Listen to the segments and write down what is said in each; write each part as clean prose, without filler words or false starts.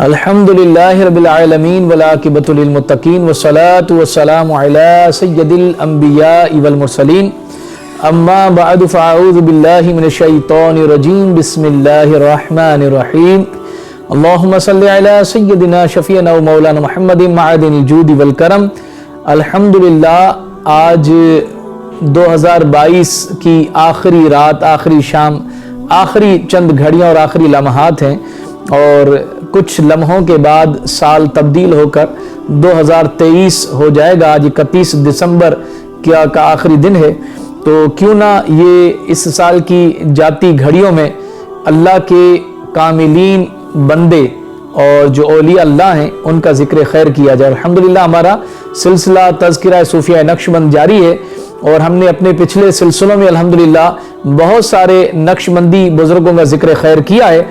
الحمدللہ رب العالمین والعاقبۃ للمتقین والصلاة والسلام علی سید الانبیاء والمرسلین اما بعد فاعوذ باللہ من الشیطان الرجیم بسم اللہ الرحمن الرحیم اللہم صلی علی سیدنا شفیعنا و مولانا محمد معدن الجود والکرم۔ الحمدللہ آج 2022 کی آخری رات، آخری شام، آخری چند گھڑیاں اور آخری لمحات ہیں، اور کچھ لمحوں کے بعد سال تبدیل ہو کر 2023 ہو جائے گا۔ آج 31 دسمبر کا آخری دن ہے، تو کیوں نہ یہ اس سال کی جاتی گھڑیوں میں اللہ کے کاملین بندے اور جو اولیاء اللہ ہیں ان کا ذکر خیر کیا جائے۔ الحمدللہ ہمارا سلسلہ تذکرہ صوفیہ نقشبند جاری ہے، اور ہم نے اپنے پچھلے سلسلوں میں الحمدللہ بہت سارے نقشبندی بزرگوں کا ذکر خیر کیا ہے۔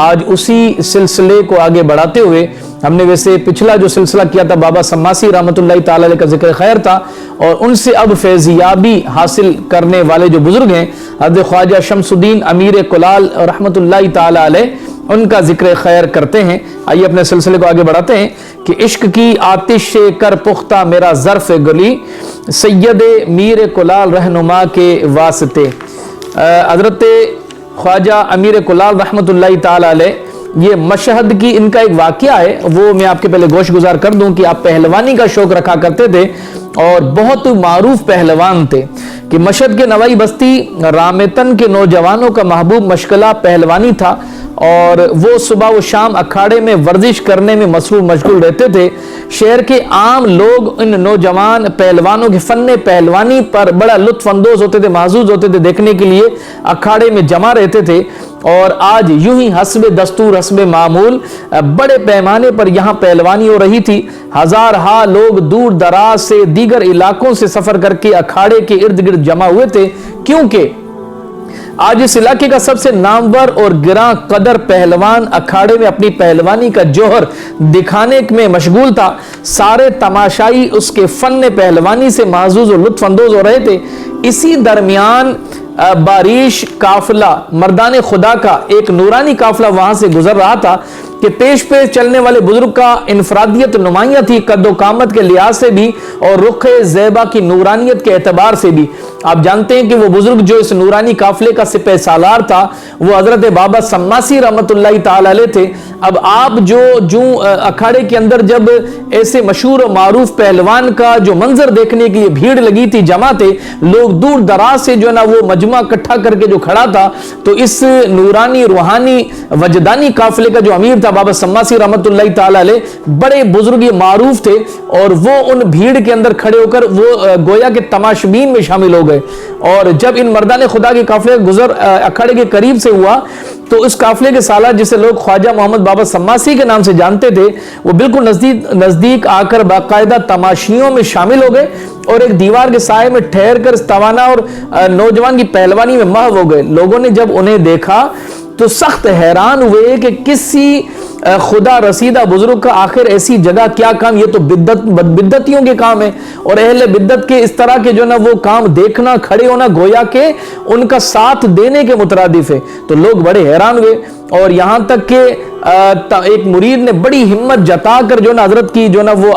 آج اسی سلسلے کو آگے بڑھاتے ہوئے ہم نے ویسے پچھلا جو سلسلہ کیا تھا بابا سماسی رحمۃ اللہ تعالی علیہ کا ذکر خیر تھا، اور ان سے اب فیضیابی حاصل کرنے والے جو بزرگ ہیں حضرت خواجہ شمس الدین امیر کلال رحمۃ اللہ تعالی علیہ، ان کا ذکر خیر کرتے ہیں۔ آئیے اپنے سلسلے کو آگے بڑھاتے ہیں کہ عشق کی آتش سے کر پختہ میرا ظرف گلی، سید میر کلال رہنما کے واسطے۔ حضرت خواجہ امیر کلال رحمۃ اللہ تعالی علیہ، یہ مشہد کی ان کا ایک واقعہ ہے، وہ میں آپ کے پہلے گوش گزار کر دوں کہ آپ پہلوانی کا شوق رکھا کرتے تھے اور بہت معروف پہلوان تھے، کہ مشہد کے نوائی بستی رامتن کے نوجوانوں کا محبوب مشغلہ پہلوانی تھا، اور وہ صبح و شام اکھاڑے میں ورزش کرنے میں مصروف مشغول رہتے تھے۔ شہر کے عام لوگ ان نوجوان پہلوانوں کے فن پہلوانی پر بڑا لطف اندوز ہوتے تھے، محظوظ ہوتے تھے، دیکھنے کے لیے اکھاڑے میں جمع رہتے تھے۔ اور آج یوں ہی حسب دستور، حسب معمول بڑے پیمانے پر یہاں پہلوانی ہو رہی تھی۔ ہزارہا لوگ دور دراز سے، دیگر علاقوں سے سفر کر کے اکھاڑے کے ارد گرد جمع ہوئے تھے، کیونکہ آج اس علاقے کا سب سے نامور اور گراں قدر پہلوان اکھاڑے میں اپنی پہلوانی کا جوہر دکھانے میں مشغول تھا۔ سارے تماشائی اس کے فن پہلوانی سے معزوز و لطف اندوز ہو رہے تھے۔ اسی درمیان بارش قافلہ مردان خدا کا ایک نورانی قافلہ وہاں سے گزر رہا تھا، کہ پیش پیش چلنے والے بزرگ کا انفرادیت نمایاں تھی، قد و قامت کے لحاظ سے بھی اور رخ زیبا کی نورانیت کے اعتبار سے بھی۔ آپ جانتے ہیں کہ وہ بزرگ جو اس نورانی قافلے کا سپہ سالار تھا وہ حضرت بابا سماسی رحمۃ اللہ تعالی علیہ تھے۔ اب آپ جو اکھاڑے کے اندر جب ایسے مشہور و معروف پہلوان کا جو منظر دیکھنے کے لیے بھیڑ لگی تھی، جمع تھے لوگ دور دراز سے، جو ہے نا وہ مجمع اکٹھا کر کے جو کھڑا تھا، تو اس نورانی روحانی وجدانی قافلے کا جو امیر تھا بابا سماسی رحمۃ اللہ تعالی علیہ، بڑے بزرگ یہ معروف تھے، اور وہ ان بھیڑ کے اندر کھڑے ہو کر وہ گویا کے تماشبین میں شامل ہو گئے۔ اور جب ان مردان خدا کے قافلے گزر اکھاڑے کے قریب سے ہوا، تو اس قافلے کے سالار جسے لوگ خواجہ محمد بابا سماسی کے نام سے جانتے تھے، وہ بالکل نزدیک آ کر باقاعدہ تماشیوں میں شامل ہو گئے، اور ایک دیوار کے سائے میں ٹھہر کر اس توانا اور نوجوان کی پہلوانی میں محو ہو گئے۔ لوگوں نے جب انہیں دیکھا تو سخت حیران ہوئے کہ کسی خدا رسیدہ بزرگ کا آخر ایسی جگہ کیا کام، یہ تو بدتیوں کے کام ہے، اور اہل بدت کے اس طرح کے جو نا وہ کام دیکھنا، کھڑے ہونا گویا کہ ان کا ساتھ دینے کے مترادف ہے۔ تو لوگ بڑے حیران ہوئے، اور یہاں تک کہ ایک مرید نے بڑی ہمت جتا کر جو نا حضرت کی جو نا وہ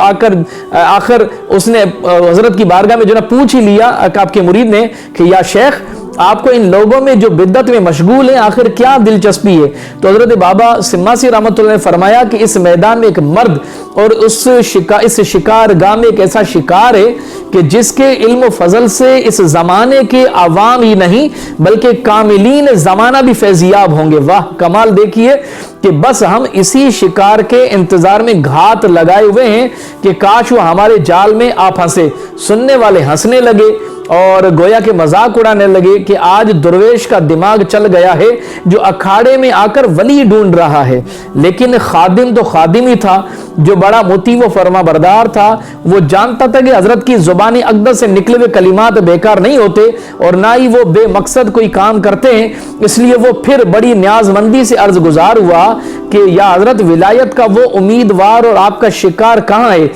آخر اس نے حضرت کی بارگاہ میں جو نا پوچھ ہی لیا آپ کے مرید نے کہ یا شیخ، آپ کو ان لوگوں میں جو بدت میں مشغول ہیں آخر کیا دلچسپی ہے؟ تو حضرت بابا سماسی رحمۃ اللہ نے فرمایا کہ اس میدان میں ایک مرد اور اس شکار گاہ میں ایک ایسا شکار ہے کہ جس کے علم و فضل سے اس زمانے کے عوام ہی نہیں بلکہ کاملین زمانہ بھی فیضیاب ہوں گے۔ واہ کمال دیکھیے کہ بس ہم اسی شکار کے انتظار میں گھات لگائے ہوئے ہیں کہ کاش وہ ہمارے جال میں آ پھنسے۔ سننے والے ہنسنے لگے اور گویا کے مذاق اڑانے لگے کہ آج درویش کا دماغ چل گیا ہے جو اکھاڑے میں آ کر ولی ڈھونڈ رہا ہے۔ لیکن خادم تو خادم ہی تھا، جو بڑا مطیع و فرما بردار تھا۔ وہ جانتا تھا کہ حضرت کی زبان اقدس سے نکلے ہوئے کلمات بیکار نہیں ہوتے، اور نہ ہی وہ بے مقصد کوئی کام کرتے ہیں۔ اس لیے وہ پھر بڑی نیاز مندی سے عرض گزار ہوا کہ یا حضرت ولایت کا وہ امیدوار اور آپ کا شکار کہاں ہے؟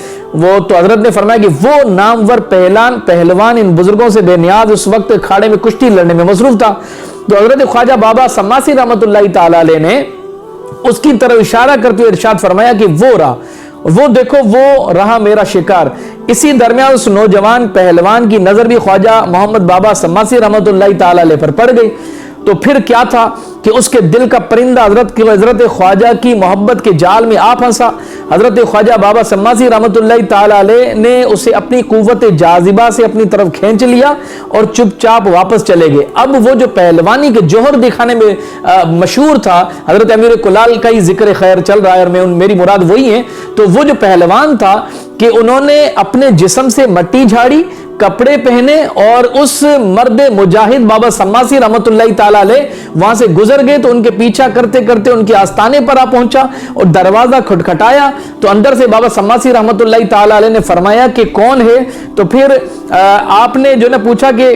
وہ تو حضرت نے فرمایا کہ وہ نامور پہلوان ان بزرگوں سے بے نیاز اس وقت کھاڑے میں کشتی لڑنے میں مصروف تھا۔ تو حضرت خواجہ بابا سماسی رحمۃ اللہ تعالی علیہ نے اس کی طرف اشارہ کرتے ہوئے ارشاد فرمایا کہ وہ رہا، وہ دیکھو وہ رہا میرا شکار۔ اسی درمیان اس نوجوان پہلوان کی نظر بھی خواجہ محمد بابا سماسی رحمۃ اللہ تعالی علیہ پر پڑ گئی۔ تو پھر کیا تھا کہ اس کے دل کا پرندہ حضرت خواجہ کی محبت کے جال میں آ پھنسا۔ حضرت خواجہ بابا سماسی رحمۃ اللہ تعالی علیہ نے اسے اپنی قوت جاذبہ سے اپنی طرف کھینچ لیا اور چپ چاپ واپس چلے گئے۔ اب وہ جو پہلوانی کے جوہر دکھانے میں مشہور تھا، حضرت امیر کلال کا ہی ذکر خیر چل رہا ہے اور میری مراد وہی ہے، تو وہ جو پہلوان تھا کہ انہوں نے اپنے جسم سے مٹی جھاڑی، کپڑے پہنے اور اس مرد مجاہد بابا سماسی رحمت اللہ تعالی علیہ وہاں سے گزر گئے، تو ان کے پیچھا کرتے کرتے ان کے آستانے پر آ پہنچا اور دروازہ کھٹکھٹایا تو اندر سے بابا سماسی رحمت اللہ تعالی علیہ نے فرمایا کہ کون ہے؟ تو پھر آپ نے جو نے پوچھا کہ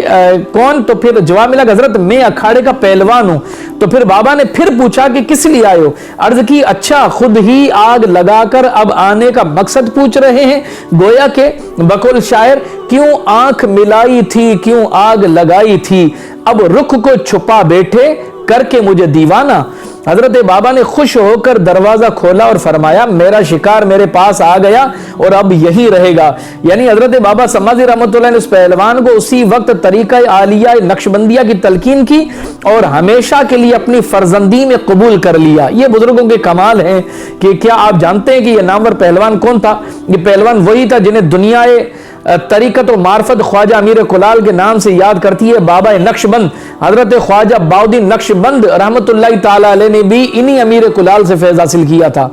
کون؟ تو پھر جواب ملا کہ حضرت میں اکھاڑے کا پہلوان ہوں۔ تو پھر بابا نے پھر پوچھا کہ کس لیے آئے ہو؟ عرض کی اچھا خود ہی آگ لگا کر اب آنے کا مقصد پوچھ رہے ہیں؟ گویا کہ بقول شاعر کیوں آنکھ ملائی تھی، کیوں آگ لگائی تھی، اب رخ کو چھپا بیٹھے کر کے مجھے دیوانہ۔ حضرت بابا نے خوش ہو کر دروازہ کھولا اور فرمایا میرا شکار میرے پاس آ گیا اور اب یہی رہے گا۔ یعنی حضرت بابا سماسی رحمۃ اللہ نے اس پہلوان کو اسی وقت طریقہ عالیہ نقشبندیہ کی تلقین کی اور ہمیشہ کے لیے اپنی فرزندی میں قبول کر لیا۔ یہ بزرگوں کے کمال ہیں کہ کیا آپ جانتے ہیں کہ یہ نامور پہلوان کون تھا؟ یہ پہلوان وہی تھا جنہیں دنیا طریقت و معرفت خواجہ امیر کلال کے نام سے یاد کرتی ہے۔ بابا نقشبند حضرت خواجہ باؤدین نقشبند رحمت اللہ تعالی علیہ نے بھی انہی امیر کلال سے فیض حاصل کیا تھا۔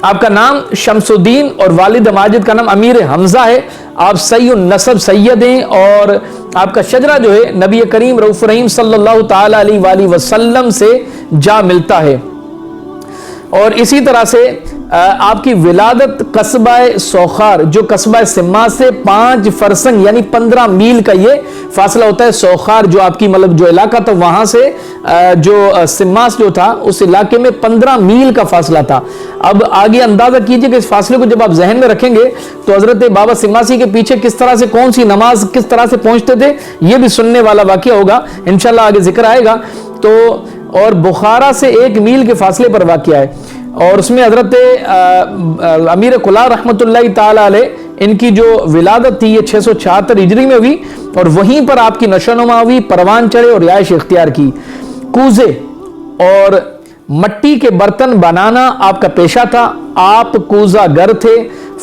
آپ کا نام شمس الدین اور والد ماجد کا نام امیر حمزہ ہے۔ آپ سید النسب سید ہیں اور آپ کا شجرہ جو ہے نبی کریم رؤوف رحیم صلی اللہ تعالی علیہ وآلہ وسلم سے جا ملتا ہے۔ اور اسی طرح سے آپ کی ولادت قصبہ سوخار جو قصبہ سما سے 5 فرسنگ یعنی 15 میل کا یہ فاصلہ ہوتا ہے۔ سوخار جو آپ کی مطلب جو علاقہ تھا وہاں سے جو سماس جو تھا اس علاقے میں 15 میل کا فاصلہ تھا۔ اب آگے اندازہ کیجئے کہ اس فاصلے کو جب آپ ذہن میں رکھیں گے تو حضرت بابا سماسی کے پیچھے کس طرح سے کون سی نماز کس طرح سے پہنچتے تھے یہ بھی سننے والا واقعہ ہوگا، انشاءاللہ آگے ذکر آئے گا۔ تو اور بخارا سے 1 میل کے فاصلے پر واقع ہے اور اس میں حضرت امیر کلال رحمت اللہ تعالی علیہ ان کی جو ولادت تھی یہ 676 ہجری میں ہوئی اور وہیں پر آپ کی نشو و نما ہوئی، پروان چڑھے اور رہائش اختیار کی۔ کوزے اور مٹی کے برتن بنانا آپ کا پیشہ تھا، آپ کوزہ گر تھے۔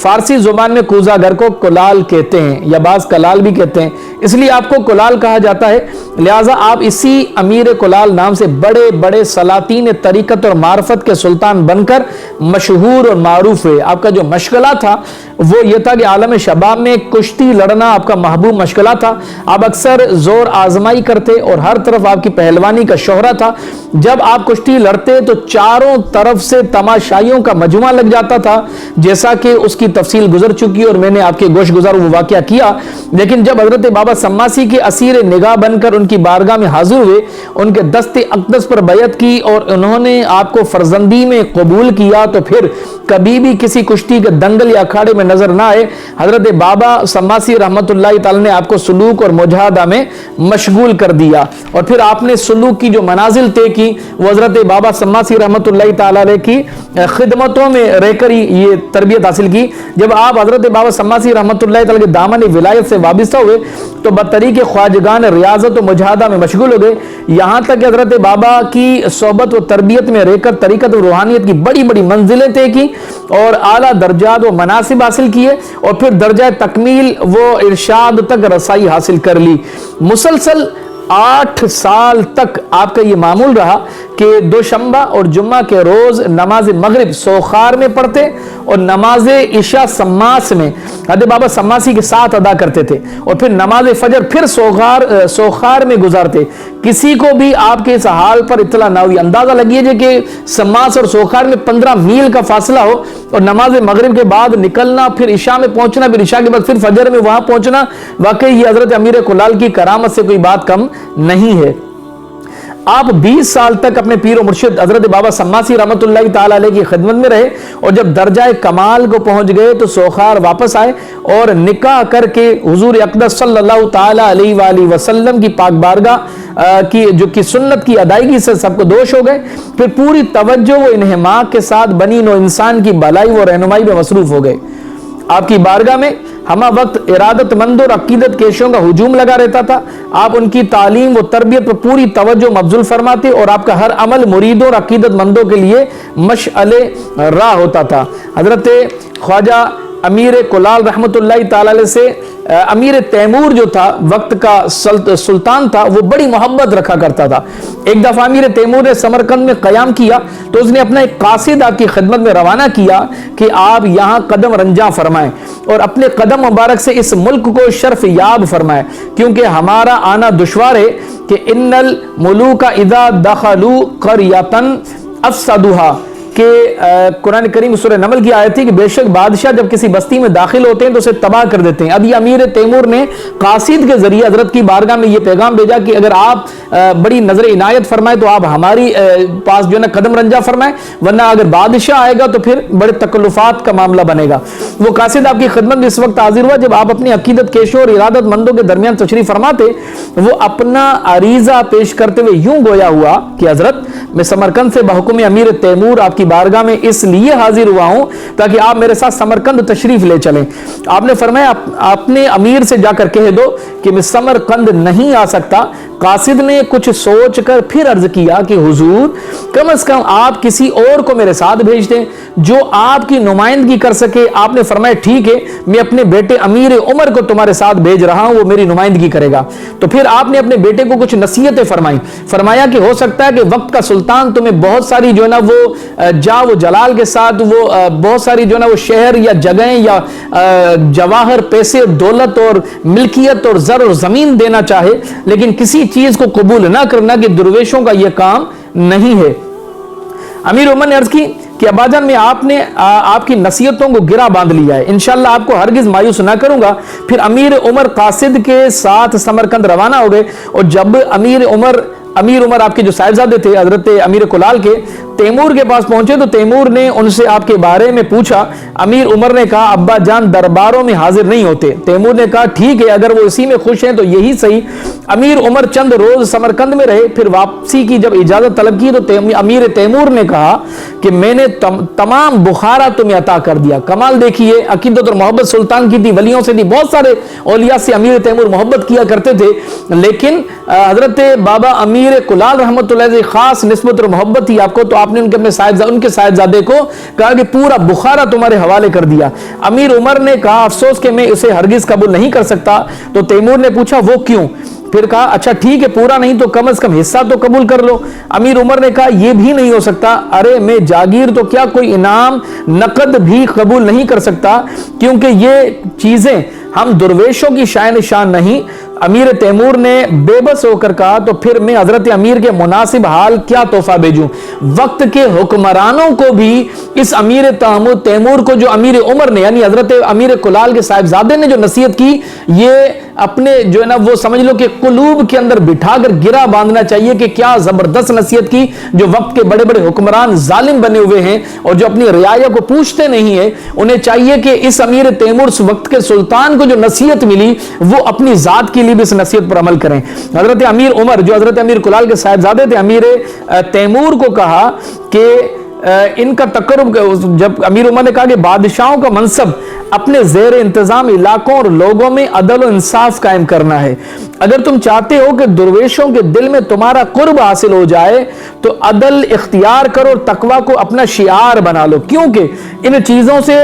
فارسی زبان میں کوزہ گر کو کلال کہتے ہیں یا بعض کلال بھی کہتے ہیں، اس لیے آپ کو کلال کہا جاتا ہے۔ لہٰذا آپ اسی امیر کلال نام سے بڑے بڑے سلاطین طریقت اور معرفت کے سلطان بن کر مشہور اور معروف ہوئے۔ آپ کا جو مشغلہ تھا وہ یہ تھا کہ عالم شباب میں کشتی لڑنا آپ کا محبوب مشغلہ تھا۔ آپ اکثر زور آزمائی کرتے اور ہر طرف آپ کی پہلوانی کا شہرہ تھا۔ جب آپ کشتی لڑتے تو چاروں طرف سے تماشائیوں کا مجموعہ لگ جاتا تھا، جیسا کہ اس کی تفصیل گزر چکی اور میں نے آپ کے گوش گزار وہ واقعہ کیا۔ لیکن جب حضرت بابا سماسی کے اسیر نگاہ بن کر ان کی بارگاہ میں حاضر ہوئے، ان کے دست اقدس پر بیعت کی اور انہوں نے آپ کو فرزندی میں قبول کیا تو پھر کبھی بھی کسی کشتی کے دنگل یا اکھاڑے میں نظر نہ آئے۔ حضرت بابا سماسی رحمت اللہ تعالی نے آپ کو سلوک اور مجاہدہ میں مشغول کر دیا اور پھر آپ نے سلوک کی جو منازل طے کی وہ حضرت بابا سماسی رحمت اللہ تعالی علیہ کی خدمتوں میں رہ کر ہی یہ تربیت حاصل کی۔ جب آپ حضرت بابا سماسی رحمت اللہ تعالی کے دامن ولایت سے وابستہ ہوئے تو بطریق خواجگان ریاضت و مجاہدہ میں مشغول ہو گئے، یہاں تک کہ حضرت بابا کی صحبت و تربیت میں رہ کر طریقت و روحانیت کی بڑی بڑی منزلیں طے کی اور اعلیٰ درجات و مناصب حاصل کیے اور پھر درجہ تکمیل وہ ارشاد تک رسائی حاصل کر لی۔ مسلسل 8 سال تک آپ کا یہ معمول رہا کہ دوشنبہ اور جمعہ کے روز نماز مغرب سوخار میں پڑھتے اور نماز عشاء سماس میں حضرت بابا سماسی کے ساتھ ادا کرتے تھے اور پھر نماز فجر پھر سوخار میں گزارتے۔ کسی کو بھی آپ کے اس حال پر اطلاع نہ ہوئی۔ اندازہ لگیے کہ سماس اور سوخار میں 15 میل کا فاصلہ ہو اور نماز مغرب کے بعد نکلنا، پھر عشاء میں پہنچنا، پھر عشاء کے بعد پھر فجر میں وہاں پہنچنا، واقعی یہ حضرت امیر کلال کی کرامت سے کوئی بات کم نہیں ہے۔ آپ 20 سال تک اپنے پیر و مرشد حضرت بابا سماسی رحمت اللہ تعالی علیہ کی خدمت میں رہے، اور جب درجہ کمال کو پہنچ گئے تو سوخار واپس آئے اور نکاح کر کے حضور اقدس صلی اللہ تعالی علیہ وآلہ وسلم کی پاک بارگاہ کی سنت کی ادائیگی سے سب کو دوش ہو گئے۔ پھر پوری توجہ و انہماک کے ساتھ بنی نوع انسان کی بھلائی و رہنمائی میں مصروف ہو گئے۔ آپ کی بارگاہ میں ہمہ وقت ارادت مند اور عقیدت کیشوں کا ہجوم لگا رہتا تھا۔ آپ ان کی تعلیم و تربیت پر پوری توجہ مبذول فرماتے، اور آپ کا ہر عمل مریدوں اور عقیدت مندوں کے لیے مشعل راہ ہوتا تھا۔ حضرت خواجہ امیر کلال رحمت اللہ تعالی علیہ سے امیر تیمور جو تھا، وقت کا سلطان تھا، وہ بڑی محبت رکھا کرتا تھا۔ ایک دفعہ امیر تیمور نے سمرقند میں قیام کیا تو اس نے اپنا ایک قاصد آپ کی خدمت میں روانہ کیا کہ آپ یہاں قدم رنجاں فرمائیں اور اپنے قدم مبارک سے اس ملک کو شرف یاب فرمائیں، کیونکہ ہمارا آنا دشوار ہے کہ ان الملوک اذا دخلوا قریۃ افسدوها، کہ قرآن کریم سورہ نمل کی آیت تھی کہ بے شک بادشاہ جب کسی بستی میں داخل ہوتے ہیں تو اسے تباہ کر دیتے ہیں۔ اب یہ امیر تیمور نے قاصد کے ذریعے حضرت کی بارگاہ میں یہ پیغام بھیجا کہ اگر آپ بڑی نظر عنایت فرمائیں تو آپ ہماری پاس جو ہے نا قدم رنجا فرمائیں، ورنہ اگر بادشاہ آئے گا تو پھر بڑے تکلفات کا معاملہ بنے گا۔ وہ قاصد آپ کی خدمت میں اس وقت حاضر ہوا جب آپ اپنی عقیدت کیشوں اور ارادت مندوں کے درمیان تشریف فرماتے۔ وہ اپنا عریضہ پیش کرتے ہوئے یوں گویا ہوا کہ حضرت، میں سمرقند سے بحکم امیر تیمور آپ کی بارگاہ میں اس لیے حاضر ہوا ہوں تاکہ آپ میرے ساتھ سمرقند تشریف لے چلیں۔ آپ نے فرمایا آپ نے امیر سے جا کر کہہ دو کہ میں سمرقند نہیں آ سکتا۔ قاصد نے کچھ سوچ کر پھر عرض کیا کہ حضور، کم از کم آپ کسی اور کو میرے ساتھ بھیج دیں جو آپ کی نمائندگی کر سکے۔ آپ نے فرمایا ٹھیک ہے، میں اپنے بیٹے امیر عمر کو تمہارے ساتھ بھیج رہا ہوں، وہ میری نمائندگی کرے گا۔ تو پھر آپ نے اپنے بیٹے کو کچھ نصیحتیں فرمائیں، فرمایا کہ ہو سکتا ہے کہ وقت کا سلطان تمہیں بہت ساری جو ہے نا وہ جا و جلال کے ساتھ وہ بہت ساری جو ہے نا وہ شہر یا جگہیں یا جواہر، پیسے، دولت اور ملکیت اور زر اور زمین دینا چاہے، لیکن کسی چیز کو قبول نہ کرنا کہ درویشوں کا یہ کام نہیں ہے۔ امیر عمر نے عرض کی کہ ابا جان، میں آپ کی نصیحتوں کو گرا باندھ لیا ہے، انشاءاللہ آپ کو ہرگز مایوس نہ کروں گا۔ پھر امیر عمر قاصد کے ساتھ سمرقند روانہ ہو گئے، اور جب امیر عمر آپ کے جو صاحبزادے تھے حضرت امیر کلال کے، تیمور کے پاس پہنچے تو تیمور نے ان سے آپ کے بارے میں پوچھا۔ امیر عمر نے کہا ابا جان درباروں میں حاضر نہیں ہوتے۔ تیمور نے کہا ٹھیک ہے، اگر وہ اسی میں خوش ہیں تو یہی صحیح۔ امیر عمر چند روز سمرقند میں رہے، پھر واپسی کی جب اجازت طلب کی تو امیر تیمور نے کہا کہ میں نے تمام بخارا تمہیں عطا کر دیا۔ کمال دیکھیے، عقیدت اور محبت سلطان کی تھی، ولیوں سے تھی، بہت سارے اولیاء سے امیر تیمور محبت کیا کرتے تھے، لیکن حضرت بابا امیر کلال رحمت اللہ علیہ خاص نسبت اور محبت تھی آپ کو، تو آپ نے ان کے صاحبزادے کو کہا کہ پورا بخارا تمہارے حوالے کر دیا۔ امیر عمر نے کہا افسوس کہ میں اسے ہرگز قبول نہیں کر سکتا۔ تو تیمور نے پوچھا وہ کیوں؟ پھر کہا اچھا ٹھیک ہے، پورا نہیں تو کم از کم حصہ تو قبول کر لو۔ امیر عمر نے کہا یہ بھی نہیں ہو سکتا، ارے میں جاگیر تو کیا کوئی انعام نقد بھی قبول نہیں کر سکتا، کیونکہ یہ چیزیں ہم درویشوں کی شائن شان نہیں۔ امیر تیمور نے بے بس ہو کر کہا تو پھر میں حضرت امیر کے مناسب حال کیا تحفہ بھیجوں؟ وقت کے حکمرانوں کو بھی اس امیر تیمور کو جو امیر عمر نے یعنی حضرت امیر کلال کے صاحبزادے نے جو نصیحت کی، یہ اپنے جو ہے نا وہ سمجھ لو کہ قلوب کے اندر بٹھا کر گرا باندھنا چاہیے کہ کیا زبردست نصیحت کی۔ جو وقت کے بڑے بڑے حکمران ظالم بنے ہوئے ہیں اور جو اپنی رعایا کو پوچھتے نہیں ہیں، انہیں چاہیے کہ اس امیر تیمور اس وقت کے سلطان کو جو نصیحت ملی وہ اپنی ذات کے لیے بھی اس نصیحت پر عمل کریں۔ حضرت امیر عمر جو حضرت امیر کلال کے صاحبزادے تھے، امیر تیمور کو کہا کہ ان کا تقرب، جب امیر عمر نے کہا کہ بادشاہوں کا منصب اپنے زیر انتظام علاقوں اور لوگوں میں عدل و انصاف قائم کرنا ہے۔ اگر تم چاہتے ہو کہ درویشوں کے دل میں تمہارا قرب حاصل ہو جائے تو عدل اختیار کرو اور تقوی کو اپنا شعار بنا لو، کیونکہ ان چیزوں سے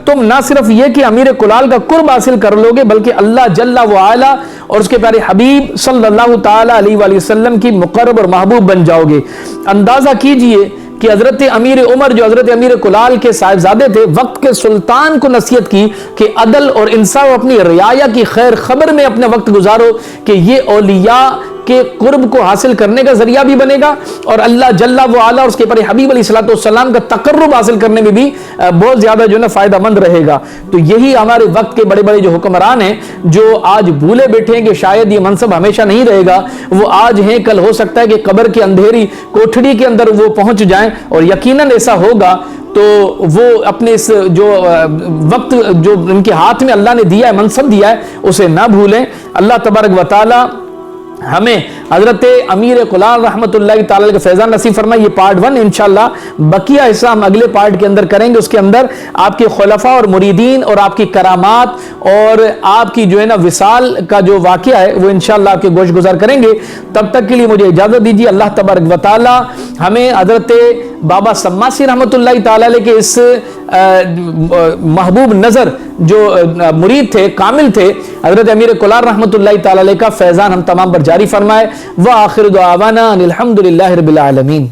تم نہ صرف یہ کہ امیر کلال کا قرب حاصل کر لو گے بلکہ اللہ جل وعلا اور اس کے پیارے حبیب صلی اللہ تعالی علیہ وآلہ وسلم کی مقرب اور محبوب بن جاؤ گے۔ اندازہ کیجئے کہ حضرت امیر عمر جو حضرت امیر کلال کے صاحبزادے تھے، وقت کے سلطان کو نصیحت کی کہ عدل اور انصاف اپنی رعایا کی خیر خبر میں اپنا وقت گزارو، کہ یہ اولیاء کے قرب کو حاصل کرنے کا ذریعہ بھی بنے گا اور اللہ جل و علا اور اس کے پیارے حبیب علیہ السلام کا تقرب حاصل کرنے میں بھی بہت زیادہ جو ہے نا فائدہ مند رہے گا۔ تو یہی ہمارے وقت کے بڑے بڑے جو حکمران ہیں جو آج بھولے بیٹھے ہیں کہ شاید یہ منصب ہمیشہ نہیں رہے گا، وہ آج ہیں، کل ہو سکتا ہے کہ قبر کی اندھیری کوٹھڑی کے اندر وہ پہنچ جائیں، اور یقیناً ایسا ہوگا تو وہ اپنے اس جو وقت جو ان کے ہاتھ میں اللہ نے دیا ہے، منصب دیا ہے، اسے نہ بھولیں۔ اللہ تبارک و تعالی ہمیں حضرت امیر کلال رحمۃ اللہ تعالی کا فیضان نصیب فرمائے۔ یہ پارٹ 1 انشاءاللہ، بقیہ حصہ ہم اگلے پارٹ کے اندر کریں گے۔ اس کے اندر آپ کے خلفاء اور مریدین اور آپ کی کرامات اور آپ کی جو ہے نا وصال کا جو واقعہ ہے وہ انشاءاللہ آپ کے گوش گزار کریں گے۔ تب تک کے لیے مجھے اجازت دیجیے۔ اللہ تبارک و تعالی ہمیں حضرت بابا سماسی رحمۃ اللہ تعالی علیہ کے اس محبوب نظر جو مرید تھے، کامل تھے، حضرت امیر کلال رحمۃ اللہ تعالی علیہ کا فیضان ہم تمام پر جاری فرمائے۔ وآخر دعوانا الحمد للہ رب العالمین۔